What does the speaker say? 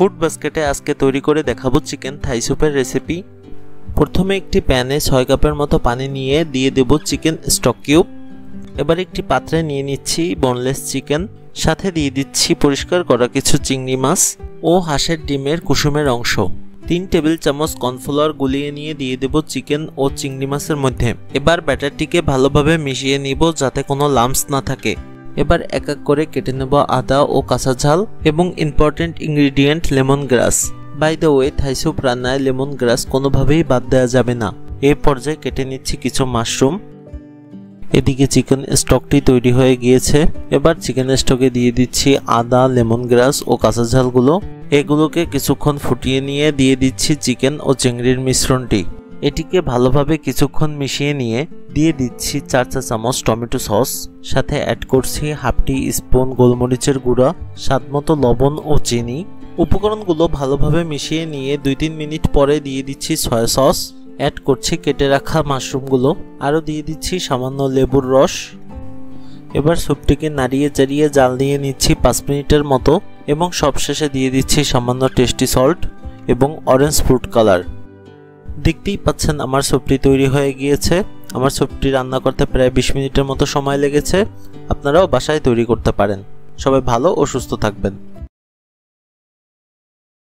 Food বাস্কেটে আজকে তৈরি করে দেখাবো চিকেন থাই স্যুপের রেসিপি। প্রথমে একটি প্যানে 6 কাপের মতো পানি নিয়ে দিয়ে দেব চিকেন স্টক কিউব। এবার একটি পাত্রে নিয়ে নিচ্ছি বোনলেস চিকেন, সাথে দিয়ে দিচ্ছি পরিষ্কার করা কিছু চিংড়ি মাছ ও হাঁসের ডিমের কুসুমের অংশ। 3 টেবিল চামচ কর্নফ্লাওয়ার গুলিয়ে নিয়ে দিয়ে দেব চিকেন ও চিংড়ি মাছের মধ্যে। এবার ব্যাটারটিকে ভালোভাবে মিশিয়ে নিব যাতে কোনো লাম্পস না থাকে। এবার এক এক করে কেটে নেব আদা ও কাঁচা ঝাল এবং important ingredient lemon grass. By the way, Thai soup রান্নায় লেমন গ্রাস কোনোভাবেই বাদ দেওয়া যাবে না। এই পর্যায়ে কেটে নিচ্ছি কিছু মাশরুম। এদিকে চিকেন স্টকটি তৈরি হয়ে গিয়েছে। এবার চিকেন স্টকে দিয়ে দিচ্ছি আদা, লেমন গ্রাস ও কাঁচা ঝালগুলো। এগুলোকে কিছুক্ষণ ফুটিয়ে নিয়ে দিয়ে দিচ্ছি চিকেন ও চিংড়ির মিশ্রণটি। এটিকে ভালোভাবে কিছুক্ষণ মিশিয়ে নিয়ে দিয়ে দিচ্ছি 4 চা চামচ টমেটো সস, সাথে অ্যাড করছি হাফ টি স্পুন গোলমরিচের গুঁড়া, স্বাদমতো লবণ ও চিনি। উপকরণগুলো ভালোভাবে মিশিয়ে নিয়ে 2-3 মিনিট পরে দিয়ে দিচ্ছি সয়া সস, অ্যাড করছি কেটে রাখা মাশরুমগুলো, আরও দিয়ে দিচ্ছি সামান্য লেবুর রস। এবার স্যুপটিকে নাড়িয়ে চাড়িয়ে জাল দিয়ে নিচ্ছি 5 মিনিটের মতো এবং সবশেষে দিয়ে দিচ্ছি সামান্য টেস্টি সল্ট এবং অরেঞ্জ ফুড কালার। দেখতেই পাচ্ছেন আমার স্যুপটি তৈরি হয়ে গিয়েছে। আমার স্যুপটি রান্না করতে প্রায় 20 মিনিটের মতো সময় লেগেছে। আপনারাও বাসায় তৈরি করতে পারেন। সবাই ভালো ও সুস্থ থাকবেন।